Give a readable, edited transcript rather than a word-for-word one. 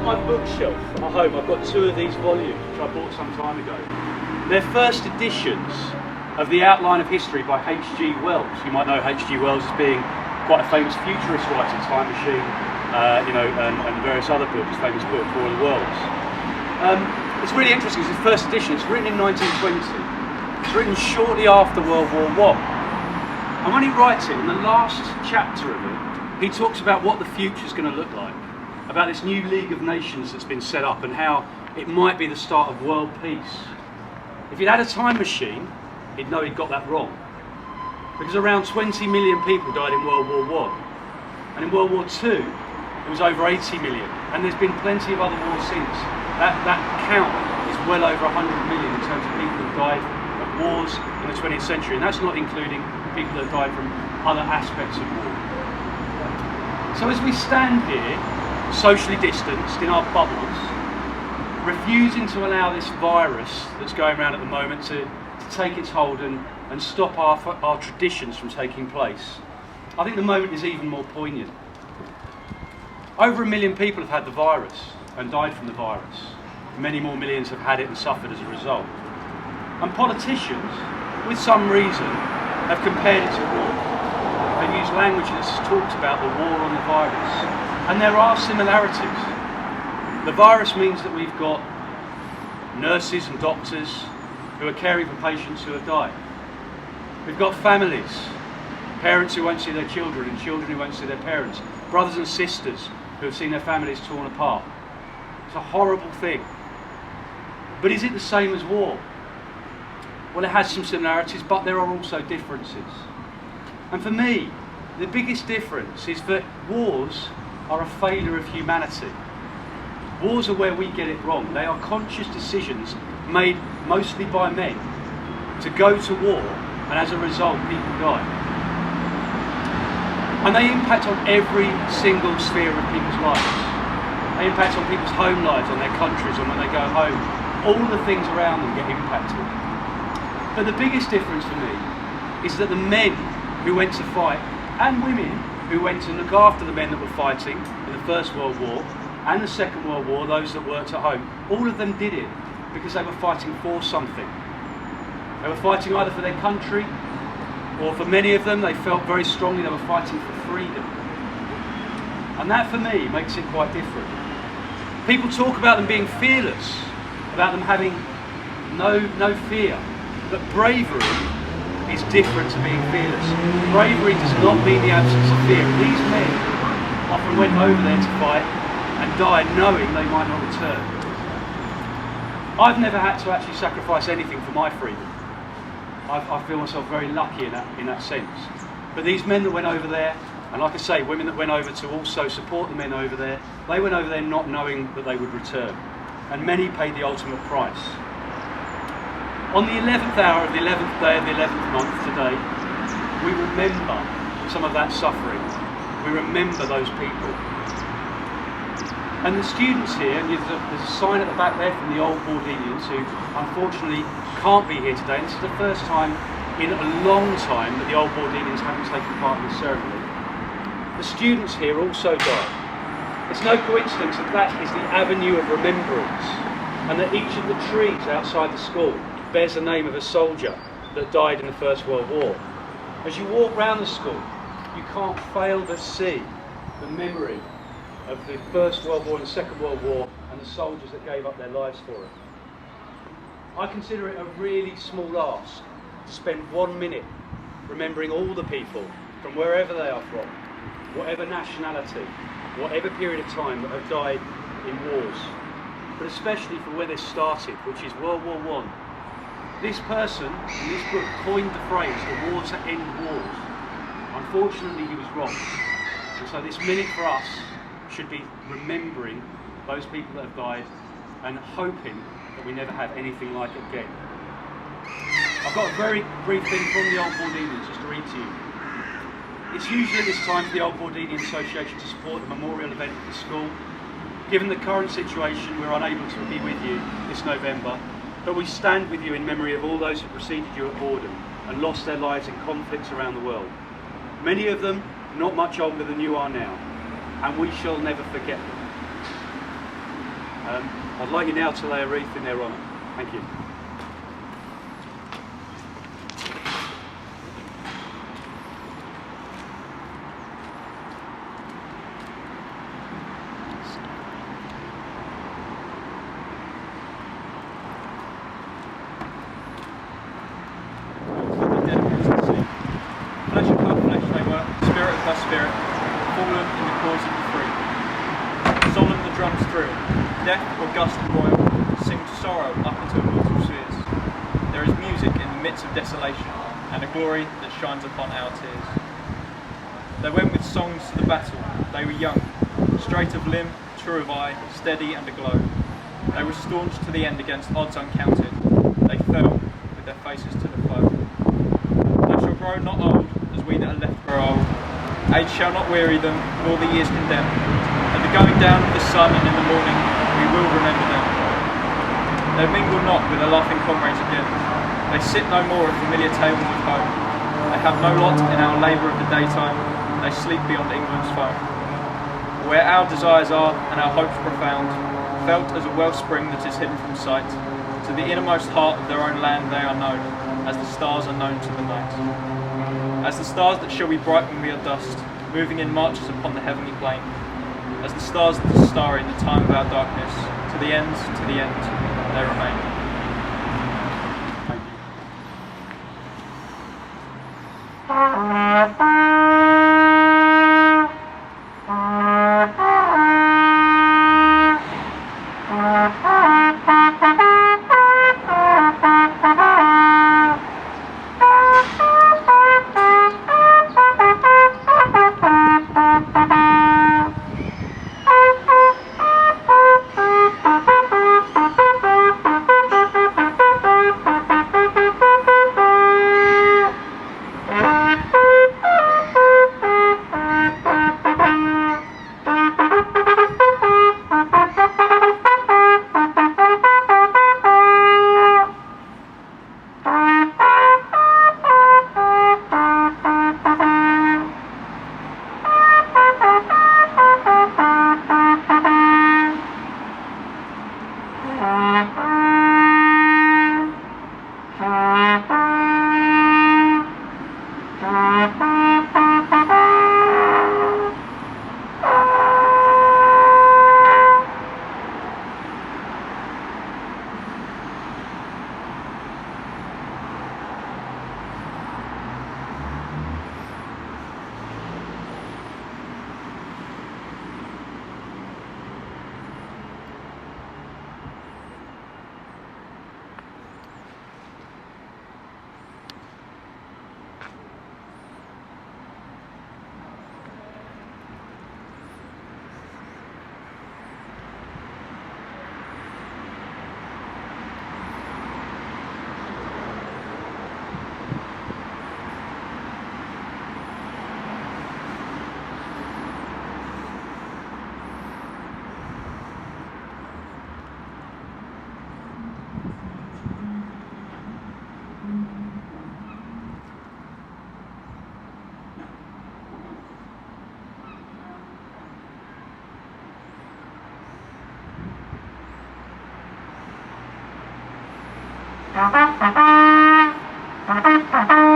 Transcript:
my bookshelf at home, I've got two of these volumes, which I bought some time ago. They're first editions of The Outline of History by H.G. Wells. You might know H.G. Wells as being quite a famous futurist writer, Time Machine, and various other books, famous book, War of the Worlds. It's really interesting, it's his first edition. It's written in 1920. It's written shortly after World War I. And when he writes it, in the last chapter of it, he talks about what the future's going to look like, about this new League of Nations that's been set up and how it might be the start of world peace. If he'd had a time machine, he'd know he'd got that wrong. Because around 20 million people died in World War I. And in World War II, it was over 80 million. And there's been plenty of other wars since. That count is well over 100 million in terms of people who died of wars in the 20th century. And that's not including people that died from other aspects of war. So as we stand here, socially distanced in our bubbles, refusing to allow this virus that's going around at the moment to take its hold and stop our traditions from taking place, I think the moment is even more poignant. Over 1 million people have had the virus and died from the virus. Many more millions have had it and suffered as a result. And politicians, with some reason, have compared it to war. They've used language that's talked about the war on the virus. And there are similarities. The virus means that we've got nurses and doctors who are caring for patients who have died. We've got families, parents who won't see their children and children who won't see their parents, brothers and sisters who have seen their families torn apart. It's a horrible thing. But is it the same as war? Well, it has some similarities, but there are also differences. And for me, the biggest difference is that wars are a failure of humanity. Wars are where we get it wrong. They are conscious decisions made mostly by men to go to war, and as a result, people die. And they impact on every single sphere of people's lives. They impact on people's home lives, on their countries, on when they go home. All the things around them get impacted. But the biggest difference for me is that the men who went to fight, and women who went to look after the men that were fighting in the First World War and the Second World War, those that worked at home, all of them did it because they were fighting for something. They were fighting either for their country, or for many of them, they felt very strongly they were fighting for freedom. And that, for me, makes it quite different. People talk about them being fearless, about them having no fear. But bravery is different to being fearless. Bravery does not mean the absence of fear. These men often went over there to fight and died knowing they might not return. I've never had to actually sacrifice anything for my freedom. I feel myself very lucky in that sense. But these men that went over there, and like I say, women that went over to also support the men over there, they went over there not knowing that they would return. And many paid the ultimate price. On the 11th hour of the 11th day of the 11th month today, we remember some of that suffering. We remember those people. And the students here, and there's a sign at the back there from the old Bordenians who unfortunately can't be here today, and this is the first time in a long time that the old Bordenians haven't taken part in the ceremony. The students here also died. It's no coincidence that that is the Avenue of Remembrance, and that each of the trees outside the school bears the name of a soldier that died in the First World War. As you walk round the school, you can't fail to see the memory of the First World War and the Second World War and the soldiers that gave up their lives for it. I consider it a really small ask to spend 1 minute remembering all the people from wherever they are from, whatever nationality, whatever period of time that have died in wars, but especially for where this started, which is World War I. This person in this book coined the phrase, the war to end wars. Unfortunately, he was wrong. And so this minute for us should be remembering those people that have died and hoping that we never have anything like it again. I've got a very brief thing from the Old Bordenians just to read to you. It's usually this time for the Old Bordenian Association to support the memorial event at the school. Given the current situation, we're unable to be with you this November, but we stand with you in memory of all those who preceded you at Borden and lost their lives in conflicts around the world. Many of them not much older than you are now, and we shall never forget them. I'd like you now to lay a wreath in their honour. Thank you. Flesh of her flesh they were, spirit of her spirit, fallen in the cause of the free. Solemn the drums thrill, death august and royal, sing sorrow up into immortal spheres. There is music in the midst of desolation, and a glory that shines upon our tears. They went with songs to the battle, they were young, straight of limb, true of eye, steady and aglow. They were staunch to the end against odds uncounted, they fell with their faces to the foe. They shall grow not old, as we that are left grow old. Age shall not weary them, nor the years condemn. At the going down of the sun and in the morning, we will remember them. They mingle not with their laughing comrades again. They sit no more at familiar table of home. They have no lot in our labour of the daytime. They sleep beyond England's foam. Where our desires are and our hopes profound, felt as a wellspring that is hidden from sight, to the innermost heart of their own land they are known, as the stars are known to the night. As the stars that shall be bright when we are dust, moving in marches upon the heavenly plain. As the stars that are starry in the time of our darkness, to the end, they remain. Thank you. Thank you.